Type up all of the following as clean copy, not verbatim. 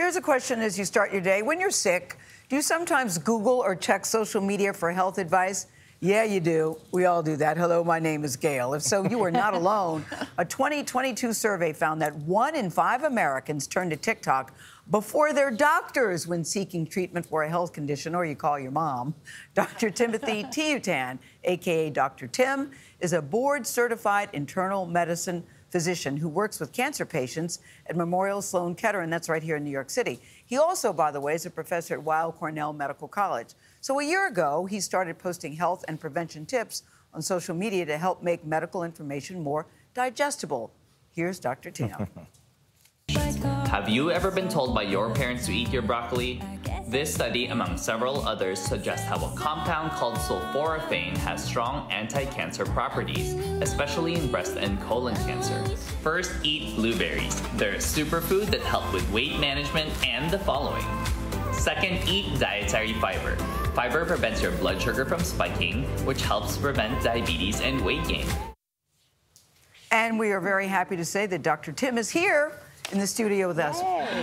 Here's a question as you start your day. When you're sick, do you sometimes Google or check social media for health advice? Yeah, you do. We all do that. Hello, my name is Gayle. If so, you are not alone. A 2022 survey found that 1 in 5 Americans turn to TikTok before their doctors when seeking treatment for a health condition, or you call your mom. Dr. Timothy Tiutan, a.k.a. Dr. Tim, is a board-certified internal medicine physician who works with cancer patients at Memorial Sloan Kettering, that's right here in New York City. He also, by the way, is a professor at Weill Cornell Medical College. So a year ago, he started posting health and prevention tips on social media to help make medical information more digestible. Here's Dr. Tim. Have you ever been told by your parents to eat your broccoli? This study, among several others, suggests how a compound called sulforaphane has strong anti-cancer properties, especially in breast and colon cancer. First, eat blueberries. They're a superfood that help with weight management and the following. Second, eat dietary fiber. Fiber prevents your blood sugar from spiking, which helps prevent diabetes and weight gain. And we are very happy to say that Dr. Tim is here in the studio with us.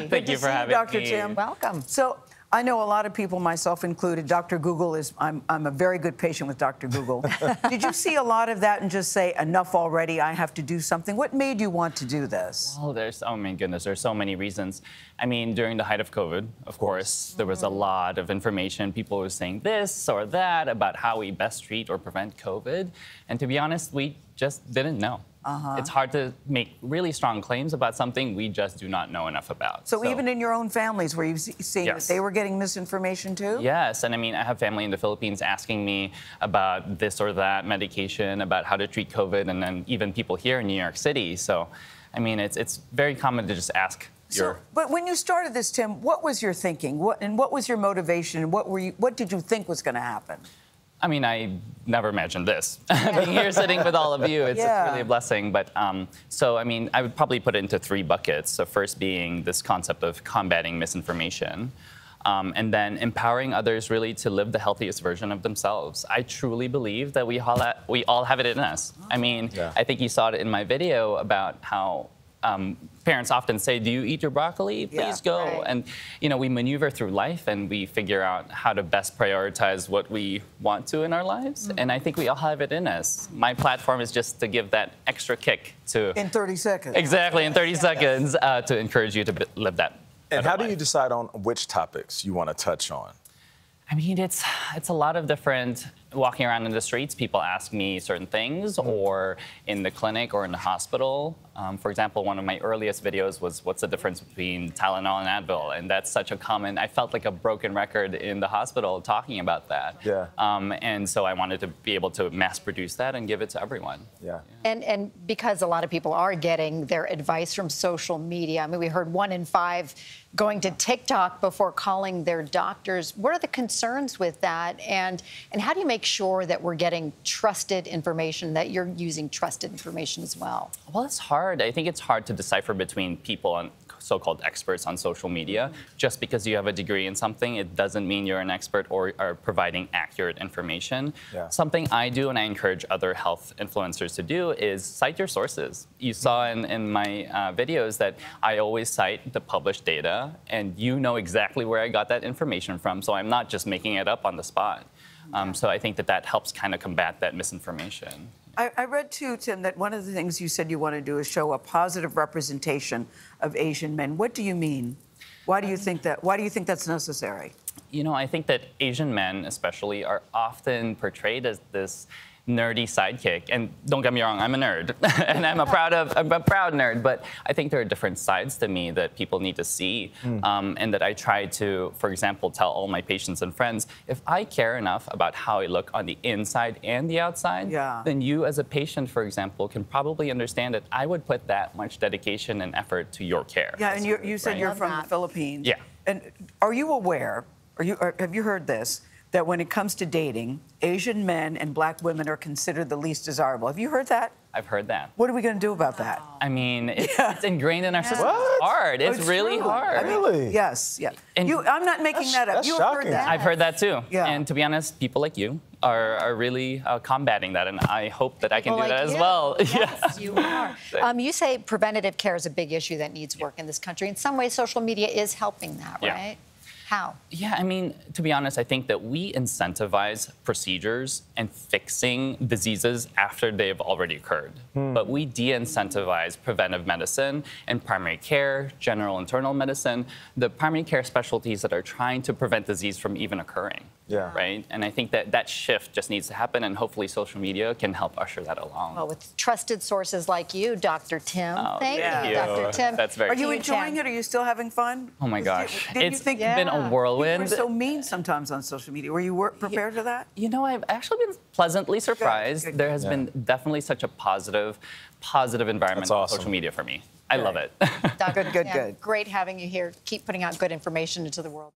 Thank you for having me. Dr. Tim. Welcome. So I know a lot of people, myself included, Dr. Google is, I'm a very good patient with Dr. Google. Did you see a lot of that and just say, enough already, I have to do something? What made you want to do this? Well, oh my goodness, there's so many reasons. I mean, during the height of COVID, of course, there was a lot of information. People were saying this or that about how we best treat or prevent COVID. And to be honest, we just didn't know. It's hard to make really strong claims about something we just do not know enough about. So even in your own families, where you've seen that they were getting misinformation too? Yes, and I mean, I have family in the Philippines asking me about this or that medication, about how to treat COVID, and then even people here in New York City. So, I mean, it's very common to just ask But when you started this, Tim, what was your thinking? What was your motivation? And what did you think was going to happen? I mean, I never imagined this. Being here sitting with all of you, it's really a blessing. But so, I mean, I would probably put it into 3 buckets. So first being this concept of combating misinformation. And then empowering others really to live the healthiest version of themselves. I truly believe that we all have it in us. I mean, I think you saw it in my video about how parents often say, do you eat your broccoli? Please go. Right. And, you know, we maneuver through life and we figure out how to best prioritize what we want to in our lives. And I think we all have it in us. My platform is just to give that extra kick to... In 30 seconds. Exactly, in 30 seconds to encourage you to live that. And how do you decide on which topics you want to touch on? I mean, it's a lot of different, walking around in the streets, people ask me certain things, or in the clinic or in the hospital. For example, one of my earliest videos was, what's the difference between Tylenol and Advil? And that's such a common, I felt like a broken record in the hospital talking about that. Yeah. And so I wanted to be able to mass produce that and give it to everyone. Yeah. And because a lot of people are getting their advice from social media, I mean, we heard 1 in 5 going to TikTok before calling their doctors. What are the concerns with that? And how do you make sure that we're getting trusted information, that you're using trusted information as well? Well, it's hard. I think it's hard to decipher between people and so-called experts on social media. Just because you have a degree in something, it doesn't mean you're an expert or are providing accurate information. Something I do, and I encourage other health influencers to do, is cite your sources. You saw in my videos that I always cite the published data, and you know exactly where I got that information from, so I'm not just making it up on the spot. So I think that helps kind of combat that misinformation. I read, too, Tim, that one of the things you said you want to do is show a positive representation of Asian men. What do you mean? Why do you think that? Why do you think that's necessary? You know, I think that Asian men, especially, are often portrayed as this nerdy sidekick. And don't get me wrong, I'm a nerd, and I'm a proud nerd. But I think there are different sides to me that people need to see, and that I try to, for example, tell all my patients and friends, if I care enough about how I look on the inside and the outside, then you as a patient, for example, can probably understand that I would put that much dedication and effort to your care. Yeah, and you said you're from the Philippines. Yeah. And are you aware, or have you heard this, that when it comes to dating, Asian men and black women are considered the least desirable? Have you heard that? I've heard that. What are we going to do about that? I mean, it's ingrained in our system. It's hard. It's really true. hard. I mean, Really? yes, yeah. And I'm not making that up. that's You have heard shocking. that. I've heard that too. Yeah. And to be honest, people like you are really combating that, and I hope that I can do Like that as you. well. Yes, you are. You say preventative care is a big issue that needs work in this country. In some ways, social media is helping that, Yeah. right? How? Yeah, I mean, to be honest, I think that we incentivize procedures and fixing diseases after they've already occurred. But we de-incentivize preventive medicine and primary care, general internal medicine, the primary care specialties that are trying to prevent disease from even occurring. Yeah. Right? And I think that shift just needs to happen, and hopefully social media can help usher that along. Well, with trusted sources like you, Dr. Tim. Thank thank you, you. Dr. Tim. That's very Are you Tiutan. enjoying it? Are you still having fun? Oh my gosh. Did you It's think been a whirlwind. People are so mean sometimes on social media? Were you prepared for that? You know, I've actually been pleasantly surprised. Good. There has been definitely such a positive environment That's on awesome. social media for me. I love it. Dr. Good, Tim, good. Great having you here. Keep putting out good information into the world.